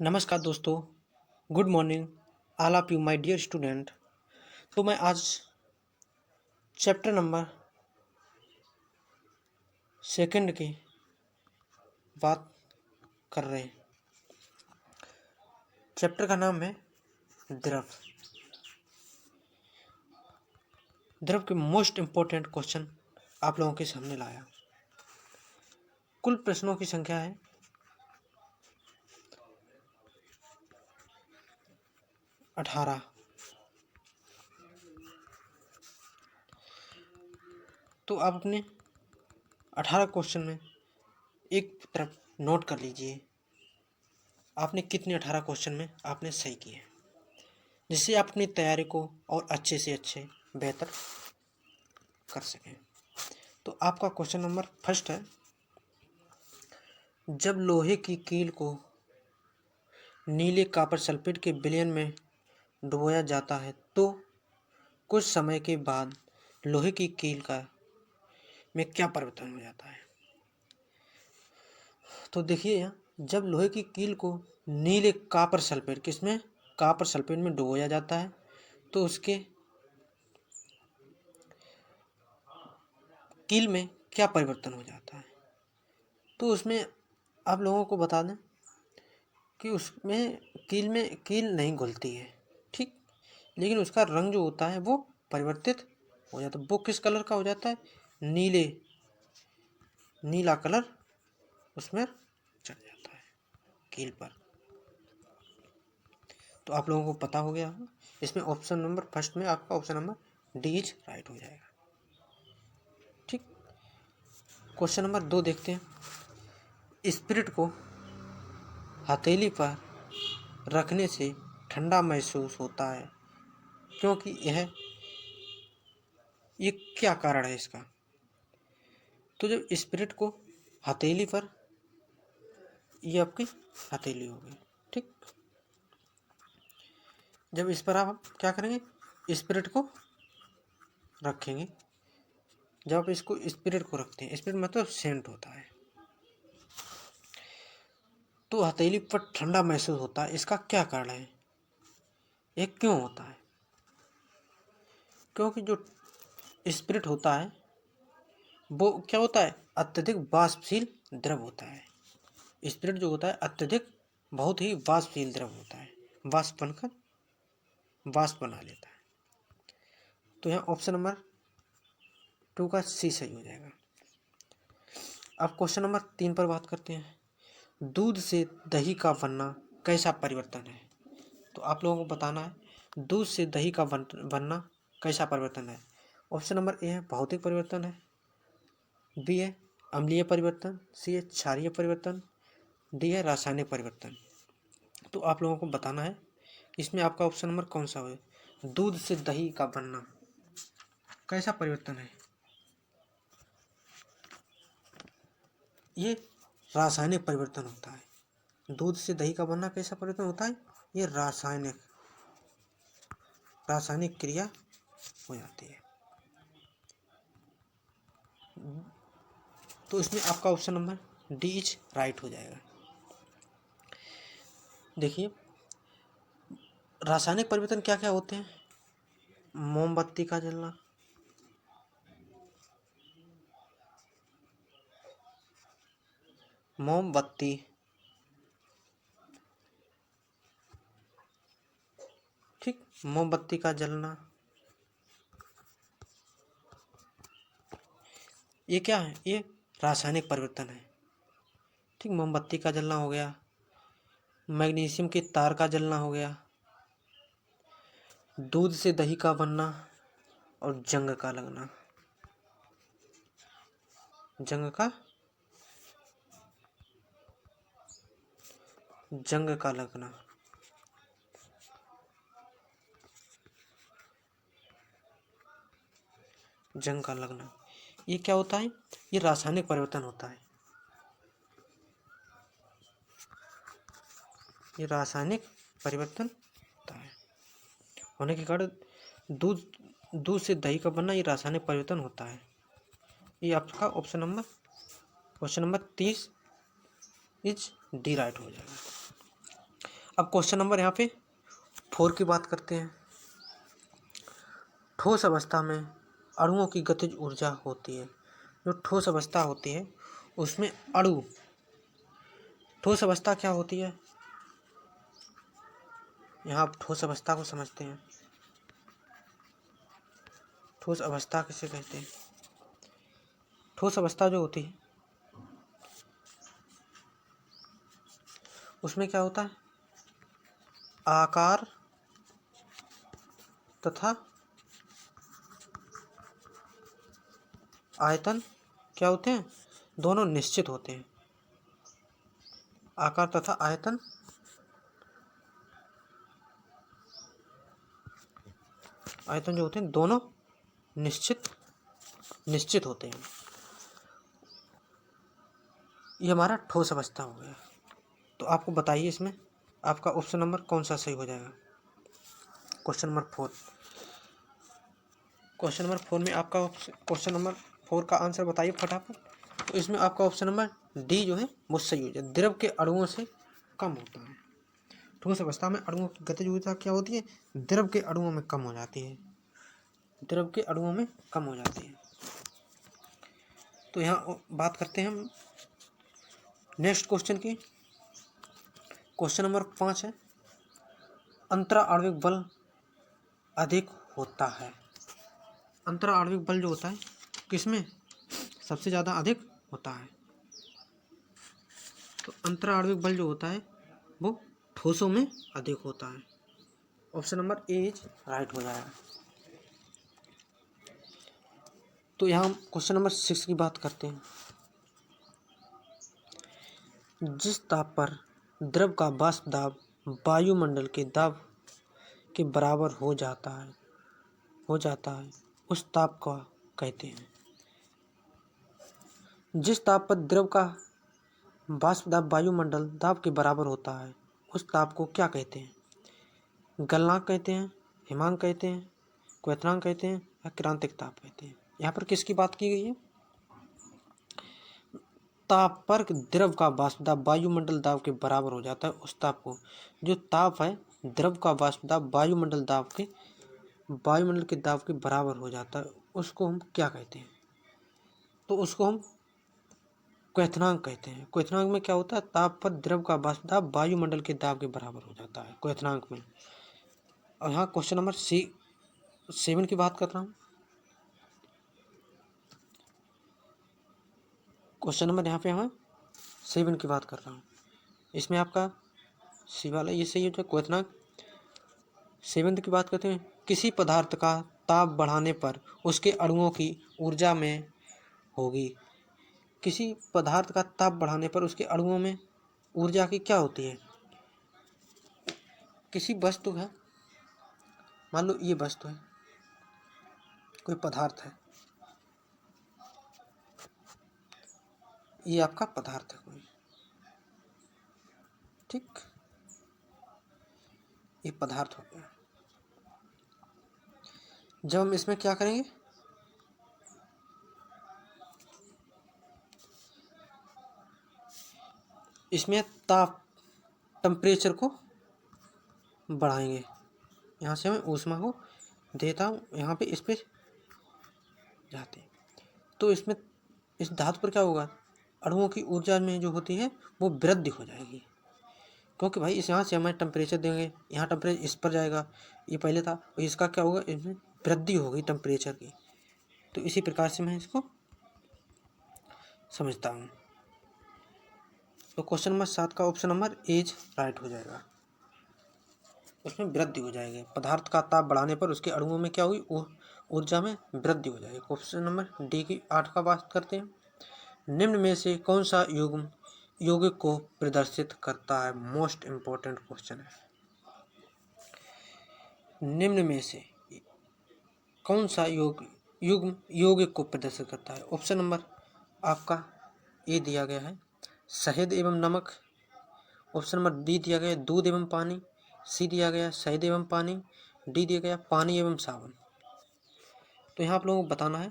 नमस्कार दोस्तों। Good morning all of you my dear student. तो मैं आज चैप्टर नंबर सेकंड की बात कर रहे हैं। चैप्टर का नाम है द्रव। द्रव के मोस्ट इम्पोर्टेंट क्वेश्चन आप लोगों के सामने लाया। कुल प्रश्नों की संख्या है 18। तो आप अपने 18 क्वेश्चन में एक तरफ नोट कर लीजिए आपने कितने 18 क्वेश्चन में आपने सही किए, जिससे आप अपनी तैयारी को और अच्छे से अच्छे बेहतर कर सकें। तो आपका क्वेश्चन नंबर फर्स्ट है, जब लोहे की कील को नीले कॉपर सल्फेट के विलयन में डुबोया जाता है तो कुछ समय के बाद लोहे की कील का में क्या परिवर्तन हो जाता है। तो देखिए यहाँ, जब लोहे की कील को नीले कॉपर सल्फेट किसमें कॉपर सल्फेट में डुबोया जाता है तो उसके कील में क्या परिवर्तन हो जाता है। तो उसमें आप लोगों को बता दें कि उसमें कील नहीं घुलती है, ठीक, लेकिन उसका रंग जो होता है वो परिवर्तित हो जाता है। वो किस कलर का हो जाता है, नीला कलर उसमें चढ़ जाता है कील पर। तो आप लोगों को पता हो गया। इसमें ऑप्शन नंबर फर्स्ट में आपका option number D is right हो जाएगा, ठीक। क्वेश्चन नंबर 2 देखते हैं। स्पिरिट को हथेली पर रखने से ठंडा महसूस होता है क्योंकि ये क्या कारण है इसका। तो जब स्पिरिट को हथेली पर, ये आपकी हथेली हो गई, ठीक। जब इस पर आप क्या करेंगे, स्पिरिट को रखेंगे। जब आप इसको स्पिरिट को रखते हैं, स्पिरिट मतलब सेंट होता है, तो हथेली पर ठंडा महसूस होता है। इसका क्या कारण है, ये क्यों होता है। क्योंकि जो स्पिरिट होता है वो क्या होता है, अत्यधिक वाष्पशील द्रव होता है। स्पिरिट जो होता है अत्यधिक बहुत ही वाष्पशील द्रव होता है, वाष्प बनकर वाष्प बना लेता है। तो यहाँ ऑप्शन नंबर 2 का सी सही हो जाएगा। अब क्वेश्चन नंबर 3 पर बात करते हैं। दूध से दही का बनना कैसा परिवर्तन है। तो आप लोगों को बताना है दूध से दही का बनना कैसा परिवर्तन है। ऑप्शन नंबर ए है भौतिक परिवर्तन है, बी है अम्लीय परिवर्तन, सी है क्षारीय परिवर्तन, डी है रासायनिक परिवर्तन। तो आप लोगों को बताना है इसमें आपका ऑप्शन नंबर कौन सा है। दूध से दही का बनना कैसा परिवर्तन है, ये रासायनिक परिवर्तन होता है। दूध से दही का बनना कैसा परिवर्तन होता है, ये रासायनिक क्रिया हो जाती है। तो इसमें आपका option number D is right हो जाएगा। देखिए रासायनिक परिवर्तन क्या क्या होते हैं, मोमबत्ती का जलना, मोमबत्ती, ठीक, मोमबत्ती का जलना, ये क्या है, ये रासायनिक परिवर्तन है, ठीक। मोमबत्ती का जलना हो गया, मैग्नीशियम के तार का जलना हो गया, दूध से दही का बनना और जंग का लगना, जंग का लगना। जंग का लगना ये क्या होता है, ये रासायनिक परिवर्तन होता है। ये रासायनिक परिवर्तन होता है होने के कारण दूध से दही का बनना ये रासायनिक परिवर्तन होता है। ये आपका question number 30 is D right हो जाएगा। अब क्वेश्चन नंबर यहाँ पे 4 की बात करते हैं। ठोस अवस्था में अणुओं की गतिज ऊर्जा होती है। जो ठोस अवस्था होती है उसमें अणु, ठोस अवस्था क्या होती है, यहाँ आप ठोस अवस्था को समझते हैं। ठोस अवस्था किसे कहते हैं? ठोस अवस्था जो होती है उसमें क्या होता है, आकार तथा आयतन क्या होते हैं, दोनों निश्चित होते हैं। आकार तथा आयतन जो होते हैं दोनों निश्चित होते हैं। ये हमारा ठोस अवस्था हो गया। तो आपको बताइए इसमें आपका ऑप्शन नंबर कौन सा सही हो जाएगा। क्वेश्चन नंबर 4, क्वेश्चन नंबर 4 में आपका क्वेश्चन नंबर 4 का आंसर बताइए फटाफट। तो इसमें आपका ऑप्शन नंबर डी जो है वो सही हो जाए, द्रव के अणुओं से कम होता है। ठोस अवस्था में अणुओं की गतिज ऊर्जा क्या होती है, द्रव के अणुओं में कम हो जाती है, द्रव के अणुओं में कम हो जाती है। तो यहाँ बात करते हैं हम नेक्स्ट क्वेश्चन की। क्वेश्चन नंबर 5 है, अंतरा आणविक बल अधिक होता है। अंतरा आणविक बल जो होता है किसमें सबसे ज़्यादा अधिक होता है? तो अंतरा आणविक बल जो होता है वो ठोसों में अधिक होता है। Option number A is right हो जाएगा। तो यहाँ हम क्वेश्चन नंबर 6 की बात करते हैं। जिस ताप पर द्रव का वाष्प दाब वायुमंडल के दाब के बराबर हो जाता है उस ताप को कहते हैं। जिस ताप पर द्रव का वाष्प दाब वायुमंडल दाब के बराबर होता है उस ताप को क्या कहते हैं? गलनांक कहते हैं, हिमांक कहते हैं, क्वथनांक कहते हैं या क्रांतिक ताप कहते हैं। यहाँ पर किसकी बात की गई है? ताप पर द्रव का वाष्प दाब वायुमंडल दाब के बराबर हो जाता है उस ताप को, जो ताप है द्रव का वाष्प दाब वायुमंडल के दाब के बराबर हो जाता है उसको हम क्या कहते हैं? तो उसको हम क्वथनांक कहते हैं। क्वथनांक में क्या होता है, ताप पर द्रव का वाष्प दाब वायुमंडल के दाब के बराबर हो जाता है क्वथनांक में। और यहाँ क्वेश्चन नंबर 7 की बात कर रहा हूँ। क्वेश्चन नंबर यहाँ पे हम 7 की बात कर रहा हूँ। इसमें आपका सी वाला ये सही हो जाए क्वथनांक। 7 की बात करते हैं, किसी पदार्थ का ताप बढ़ाने पर उसके अणुओं की ऊर्जा में होगी। किसी पदार्थ का ताप बढ़ाने पर उसके अणुओं में ऊर्जा की क्या होती है? किसी वस्तु है, मान लो ये वस्तु है, कोई पदार्थ है, ये आपका पदार्थ है कोई, ठीक, ये पदार्थ हो गया। जब हम इसमें क्या करेंगे, इसमें ताप टेम्परेचर को बढ़ाएंगे, यहाँ से मैं ऊष्मा को देता हूँ, यहाँ पे इस पे जाते हैं। तो इसमें इस धातु पर क्या होगा, अणुओं की ऊर्जा में जो होती है वो वृद्धि हो जाएगी, क्योंकि भाई इस यहाँ से हमें टेम्परेचर देंगे, यहाँ टेम्परेचर इस पर जाएगा, ये पहले था, और इसका क्या होगा, इसमें वृद्धि होगी टेम्परेचर की। तो इसी प्रकार से मैं इसको समझता हूँ। तो क्वेश्चन नंबर 7 का ऑप्शन नंबर एज राइट हो जाएगा, उसमें वृद्धि हो जाएगी। पदार्थ का ताप बढ़ाने पर उसके अणुओं में क्या हुई, ऊर्जा में वृद्धि हो जाएगी। क्वेश्चन नंबर डी की 8 का बात करते हैं। निम्न में से कौन सा युग्म यौगिक को प्रदर्शित करता है? मोस्ट इंपॉर्टेंट क्वेश्चन है। निम्न में से कौन सा युग्म यौगिक को प्रदर्शित करता है? ऑप्शन नंबर आपका ए दिया गया है, शहद एवं नमक। ऑप्शन नंबर डी दिया गया है, दूध एवं पानी। सी दिया गया शहद एवं पानी। डी दिया गया पानी एवं साबुन। तो यहाँ आप लोगों को बताना है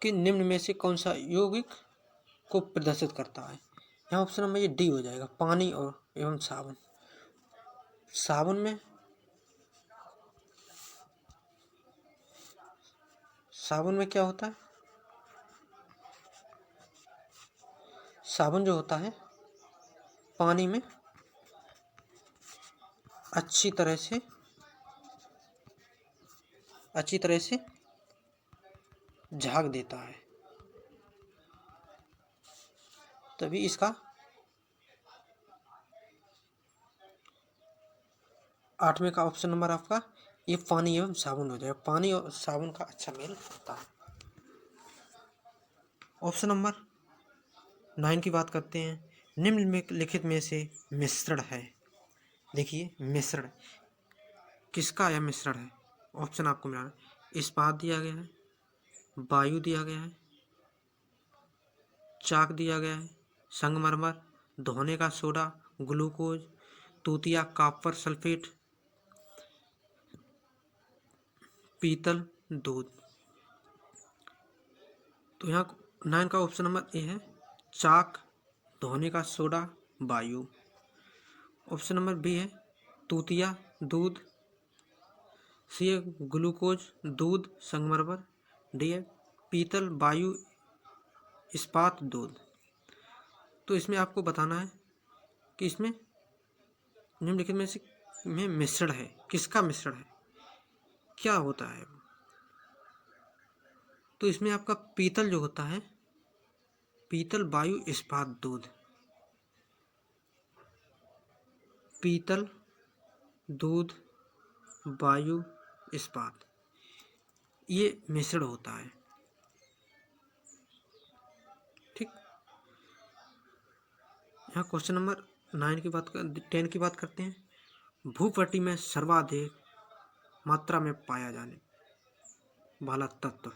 कि निम्न में से कौन सा यौगिक को प्रदर्शित करता है। यहाँ ऑप्शन नंबर ये डी हो जाएगा, पानी और एवं साबुन। साबुन में क्या होता है, साबुन जो होता है पानी में अच्छी तरह से झाग देता है, तभी इसका 8वें का ऑप्शन नंबर आपका ये पानी एवं साबुन हो जाएगा। पानी और साबुन का अच्छा मेल होता है। ऑप्शन नंबर 9 की बात करते हैं। निम्नलिखित में से मिश्रण है। देखिए मिश्रण किसका यह मिश्रण है, ऑप्शन आपको मिला है। इस्पात दिया गया है, वायु दिया गया है, चाक दिया गया है, संगमरमर, धोने का सोडा, ग्लूकोज, तूतिया कॉपर सल्फेट, पीतल, दूध। तो यहाँ 9 का ऑप्शन नंबर ए है चाक, धोने का सोडा, वायु। ऑप्शन नंबर बी है तूतिया, दूध। सी है ग्लूकोज, दूध, संगमरमर। डी है पीतल, वायु, इस्पात, दूध। तो इसमें आपको बताना है कि इसमें निम्नलिखित में से में मिश्रण है, किसका मिश्रण है, क्या होता है। तो इसमें आपका पीतल जो होता है, पीतल, वायु, इस्पात, दूध। पीतल, दूध, वायु, इस्पात, ये मिश्रण होता है। ठीक, यहाँ क्वेश्चन नंबर 10 की बात करते हैं। भूपट्टी में सर्वाधिक मात्रा में पाया जाने वाला तत्व।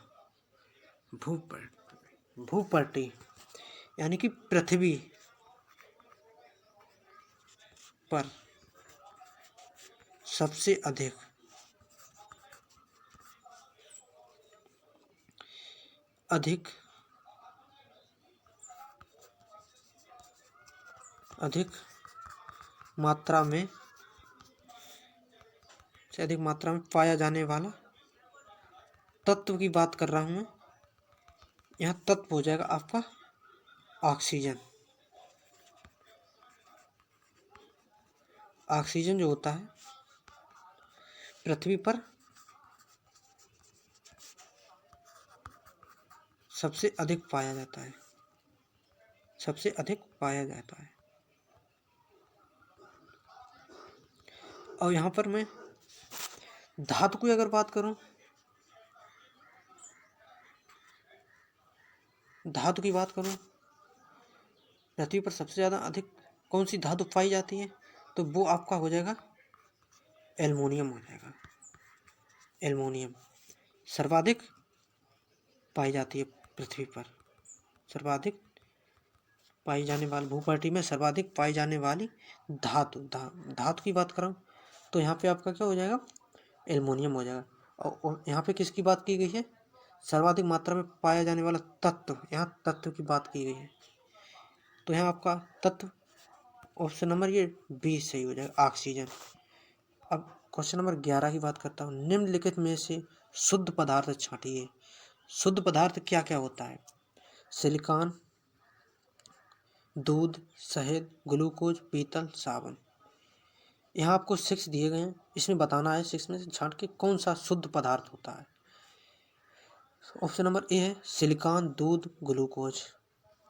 भूपट्टी यानी कि पृथ्वी पर सबसे अधिक मात्रा में पाया जाने वाला तत्व की बात कर रहा हूं मैं। यहाँ तत्व हो जाएगा आपका ऑक्सीजन। ऑक्सीजन जो होता है पृथ्वी पर सबसे अधिक पाया जाता है, और यहाँ पर मैं धातु की अगर बात करूं, पृथ्वी पर सबसे ज़्यादा अधिक कौन सी धातु पाई जाती है, तो वो आपका हो जाएगा एल्युमिनियम हो जाएगा। एल्युमिनियम सर्वाधिक पाई जाती है पृथ्वी पर, भूपट्टी में सर्वाधिक पाई जाने वाली धातु की बात करूं तो यहाँ पे आपका क्या हो जाएगा, एल्युमिनियम हो जाएगा। और यहाँ पे किसकी बात की गई है, सर्वाधिक मात्रा में पाया जाने वाला तत्व, यहाँ तत्व की बात की गई है। तो यहाँ आपका तत्व ऑप्शन नंबर ये बी सही हो जाएगा, ऑक्सीजन। अब क्वेश्चन नंबर 11 की बात करता हूँ। निम्नलिखित में से शुद्ध पदार्थ छांटिए। शुद्ध पदार्थ क्या क्या होता है, सिलिकॉन, दूध, शहद, ग्लूकोज, पीतल, साबुन। यहाँ आपको 6 दिए गए हैं, इसमें बताना है 6 में से छांट के कौन सा शुद्ध पदार्थ होता है। ऑप्शन नंबर ए है सिलिकॉन, दूध, ग्लूकोज।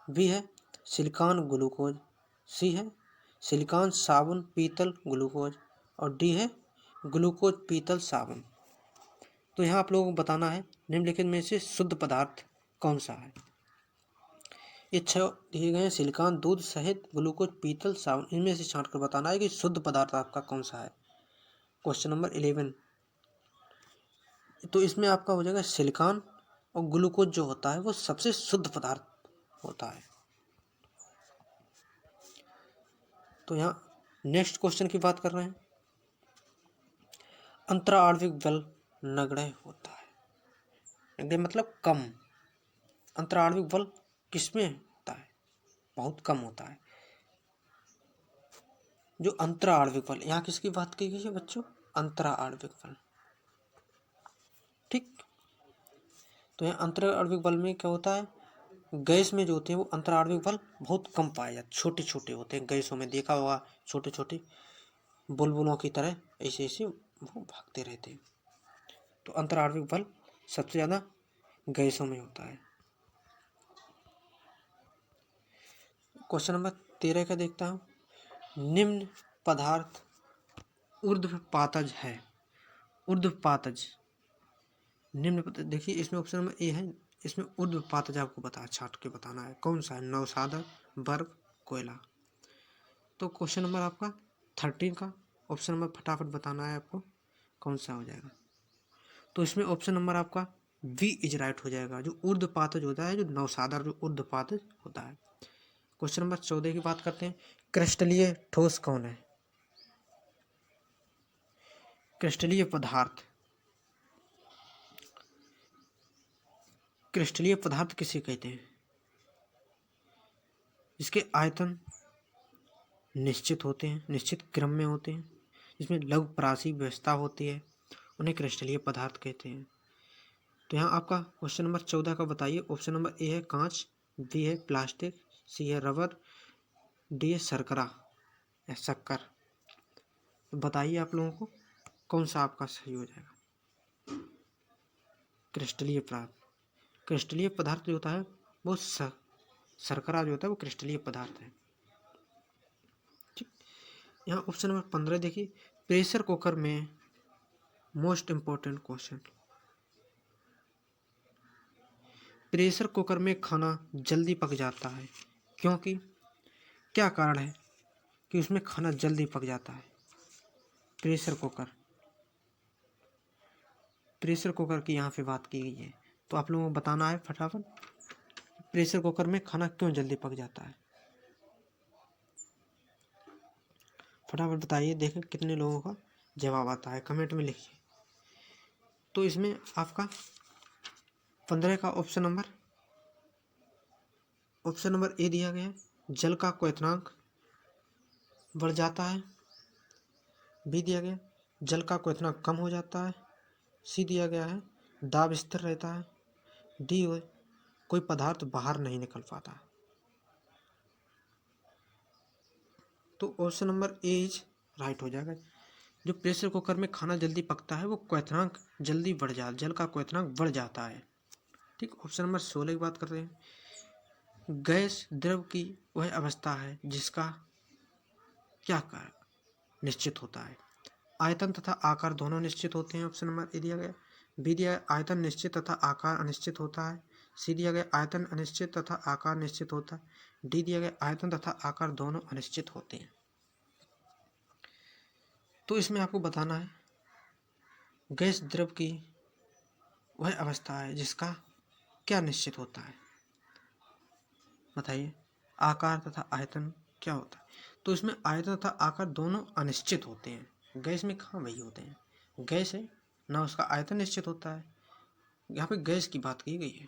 बी है सिलिकॉन, ग्लूकोज। सी है सिलिकॉन, साबुन, पीतल, ग्लूकोज। और डी है ग्लूकोज, पीतल, साबुन। तो यहाँ आप लोगों को बताना है निम्नलिखित में से शुद्ध पदार्थ कौन सा है। ये 6 दिए गए हैं, सिलिकॉन, दूध, शहद, ग्लूकोज, पीतल, साबुन। इनमें से छांट कर बताना है कि शुद्ध पदार्थ आपका कौन सा है। क्वेश्चन नंबर 11, तो इसमें आपका हो जाएगा सिलिकॉन और ग्लूकोज जो होता है वो सबसे शुद्ध पदार्थ होता है। तो यहाँ नेक्स्ट क्वेश्चन की बात कर रहे हैं। अंतराण्विक बल नगण्य होता है, नगण्य मतलब कम। अंतराण्विक बल किसमें होता है, बहुत कम होता है। जो अंतरा आणविक बल, यहाँ किसकी बात की गई है बच्चों? अंतरा आणविक बल। ठीक, तो यहाँ अंतरा आणविक बल में क्या होता है, गैस में जो होते हैं वो अंतरा आणविक बल बहुत कम पाए जाते, छोटे छोटे होते हैं। गैसों में देखा होगा छोटे छोटे बुलबुलों की तरह ऐसे ऐसे वो भागते रहते हैं। तो अंतरा आणविक बल सबसे ज़्यादा गैसों में होता है। क्वेश्चन नंबर 13 का देखता हूँ, निम्न पदार्थ ऊर्ध्वपातज है। ऊर्ध्वपातज निम्न, देखिए इसमें ऑप्शन नंबर ए है, इसमें ऊर्ध्वपातज आपको छाट के बताना है कौन सा है, नौसादा, बर्फ, कोयला। तो क्वेश्चन नंबर आपका 13 का ऑप्शन नंबर फटाफट बताना है आपको कौन सा हो जाएगा। तो इसमें ऑप्शन नंबर आपका बी इज राइट हो जाएगा, जो ऊर्ध्वपातज होता है, जो नौसादा जो ऊर्ध्वपातज होता है। क्वेश्चन नंबर 14 की बात करते हैं, क्रिस्टलीय ठोस कौन है? क्रिस्टलीय पदार्थ, क्रिस्टलीय पदार्थ किसे कहते हैं? जिसके आयतन निश्चित होते हैं, निश्चित क्रम में होते हैं, जिसमें लघु प्रासी व्यवस्था होती है, उन्हें क्रिस्टलीय पदार्थ कहते हैं। तो यहाँ आपका क्वेश्चन नंबर 14 का बताइए। ऑप्शन नंबर ए है कांच, बी है प्लास्टिक, सी है रबर, डी है शर्करा या शक्कर। तो बताइए आप लोगों को कौन सा आपका सही हो जाएगा। क्रिस्टलीय पदार्थ, क्रिस्टलीय पदार्थ जो होता है वो शर्करा जो होता है वो क्रिस्टलीय पदार्थ है। ठीक, यहाँ ऑप्शन नंबर 15 देखिए, प्रेशर कुकर में most important question, pressure cooker में खाना जल्दी पक जाता है क्योंकि क्या कारण है कि उसमें खाना जल्दी पक जाता है? प्रेशर कुकर, प्रेशर कुकर की यहाँ पे बात की गई है, तो आप लोगों को बताना है फटाफट प्रेशर कुकर में खाना क्यों जल्दी पक जाता है। फटाफट बताइए, देखें कितने लोगों का जवाब आता है, कमेंट में लिखिए। तो इसमें आपका 15 का ऑप्शन नंबर ए दिया गया है, जल का क्वथनांक बढ़ जाता है। बी दिया गया जल का क्वथनांक कम हो जाता है। सी दिया गया है दाब स्थिर रहता है। डी कोई पदार्थ बाहर नहीं निकल पाता। तो option number A is right हो जाएगा। जो प्रेशर कुकर में खाना जल्दी पकता है वो क्वथनांक जल्दी बढ़ जाता, जल का क्वथनांक बढ़ जाता है। ठीक, ऑप्शन नंबर 16 की बात कर रहे हैं, गैस द्रव की वह अवस्था है जिसका क्या कारण निश्चित होता है? आयतन तथा आकार दोनों निश्चित होते हैं, ऑप्शन नंबर ए दिया गया। बी दिया गया आयतन निश्चित तथा आकार अनिश्चित होता है। सी दिया गया आयतन अनिश्चित तथा आकार निश्चित होता है। डी दिया गया आयतन तथा आकार दोनों अनिश्चित होते हैं। तो इसमें आपको बताना है गैस द्रव की वह अवस्था है जिसका क्या निश्चित होता है, बताइए। आकार तथा आयतन क्या होता है? तो इसमें आयतन तथा आकार दोनों अनिश्चित होते हैं। गैस में कहाँ वही होते हैं, गैस है ना, उसका आयतन निश्चित होता है। यहाँ पे गैस की बात की गई है,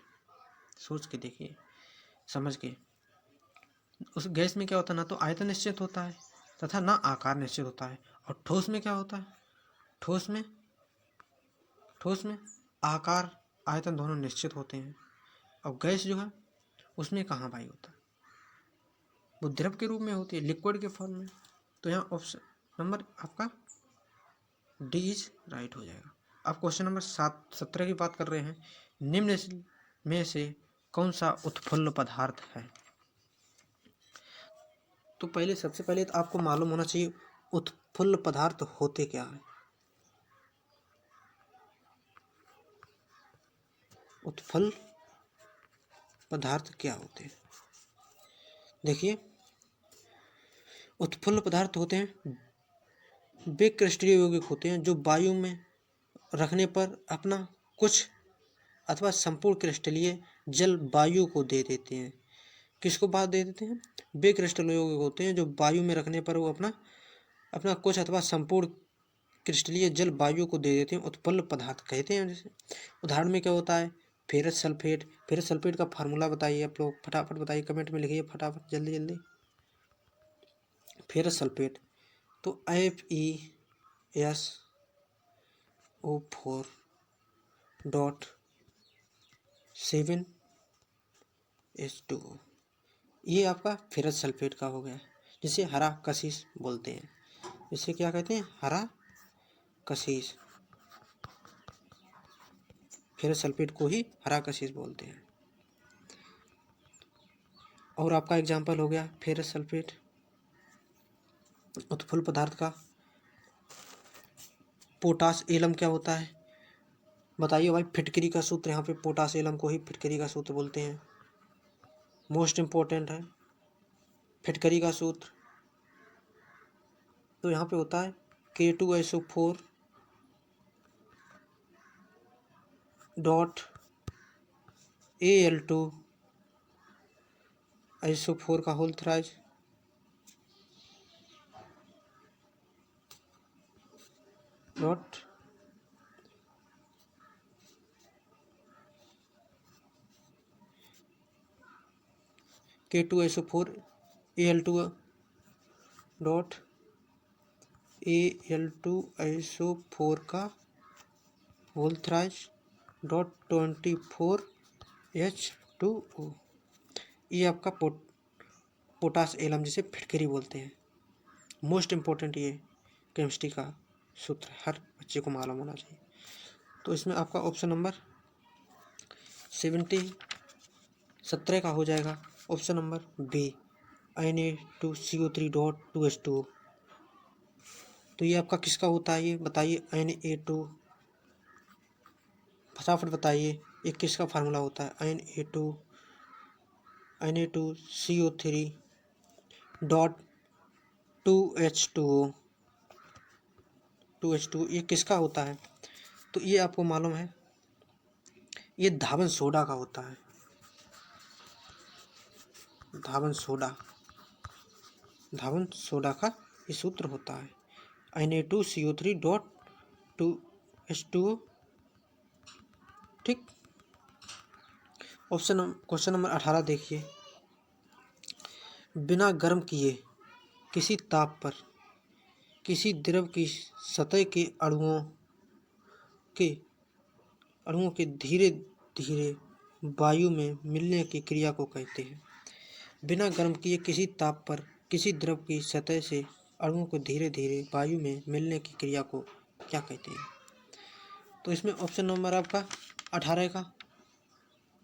सोच के देखिए, समझ के। उस गैस में क्या होता है, ना तो आयतन निश्चित होता है तथा ना आकार निश्चित होता है। और ठोस में क्या होता है, ठोस में आकार आयतन दोनों निश्चित होते हैं। और गैस जो है उसमें कहाँ भाई होता है, वो द्रव के रूप में होती है, लिक्विड के फॉर्म में। तो यहाँ ऑप्शन नंबर आपका डी इज राइट हो जाएगा। अब क्वेश्चन नंबर 17 की बात कर रहे हैं, निम्न में से कौन सा उत्फुल्ल पदार्थ है? तो सबसे पहले तो आपको मालूम होना चाहिए उत्फुल्ल पदार्थ होते क्या है। उत्फुल्ल पदार्थ क्या होते हैं, देखिए। उत्फुल्ल पदार्थ होते हैं वे क्रिस्टलीय यौगिक होते हैं जो वायु में रखने पर अपना कुछ अथवा संपूर्ण क्रिस्टलीय जल वायु को दे देते हैं। किसको बात दे देते हैं? वे क्रिस्टलीय यौगिक होते हैं जो वायु में रखने पर वो अपना कुछ अथवा संपूर्ण क्रिस्टलीय जल वायु को दे देते हैं, उत्फुल्ल पदार्थ कहते हैं। जैसे उदाहरण में क्या होता है, फेरस सल्फेट। फेरस सल्फेट का फार्मूला बताइए आप लोग, फटाफट बताइए, कमेंट में लिखिए फटाफट, जल्दी जल्दी। फेरस सल्फेट तो FeSO4.7H2O, ये आपका फेरस सल्फेट का हो गया, जिसे हरा कशिश बोलते हैं। इसे क्या कहते हैं? हरा कशिश। फेरस सल्फेट को ही हरा कशिश बोलते हैं। और आपका एग्जाम्पल हो गया फेरस सल्फेट। उत्फुल्ल पदार्थ का पोटास एलम क्या होता है? बताइए भाई। फिटकरी का सूत्र, यहाँ पे पोटास एलम को ही फिटकरी का सूत्र बोलते हैं। मोस्ट इम्पोर्टेंट है फिटकरी का सूत्र। तो यहाँ पे होता है K2SO4.Al2SO4 का होल थ्राइज डॉट K2SO4Al2.Al2SO4 का होल थ्राइज डॉट 24H2O। ये आपका पोटास एलम, जिसे फिटकरी बोलते हैं। मोस्ट इम्पोर्टेंट ये केमिस्ट्री का सूत्र हर बच्चे को मालूम होना चाहिए। तो इसमें आपका ऑप्शन नंबर 17 का हो जाएगा ऑप्शन नंबर बी, Na2CO3.2H2O। तो ये आपका किसका होता है? ये बताइए। Na2, फटाफट बताइए, ये किसका फार्मूला होता है? Na2CO3.2H2O, ये किसका होता है? तो ये आपको मालूम है, ये धावन सोडा का होता है। धावन सोडा का ये सूत्र होता है Na2CO3.2H2O। ठीक। क्वेश्चन नंबर 18 देखिए। बिना गर्म किए किसी ताप पर किसी द्रव की सतह के अणुओं के धीरे धीरे वायु में मिलने की क्रिया को कहते हैं। बिना गर्म किए किसी ताप पर किसी द्रव की सतह से अणुओं को धीरे धीरे वायु में मिलने की क्रिया को क्या कहते हैं? तो इसमें ऑप्शन नंबर आपका 18 का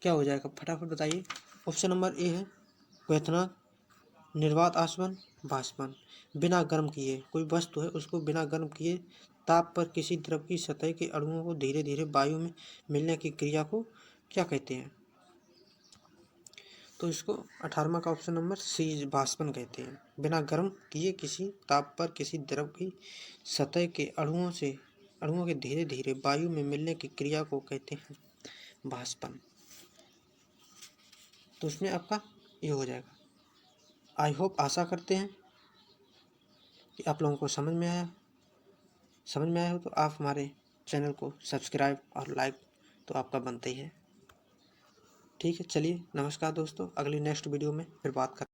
क्या हो जाएगा? फटाफट बताइए। ऑप्शन नंबर ए है क्वथनांक, निर्वात आसवन, बाष्पन। बिना गर्म किए कोई वस्तु है, उसको बिना गर्म किए ताप पर किसी द्रव की सतह के अणुओं को धीरे धीरे वायु में मिलने की क्रिया को क्या कहते हैं? तो इसको 18वां का ऑप्शन नंबर सी, बाष्पन कहते हैं। बिना गर्म किए किसी ताप पर किसी द्रव की सतह के अणुओं के धीरे धीरे वायु में मिलने की क्रिया को कहते हैं बाष्पन। तो इसमें आपका ये हो जाएगा। आई होप, आशा करते हैं कि आप लोगों को समझ में आया हो तो आप हमारे चैनल को सब्सक्राइब और लाइक तो आपका बनता ही है। ठीक है, चलिए नमस्कार दोस्तों। अगली नेक्स्ट वीडियो में फिर बात कर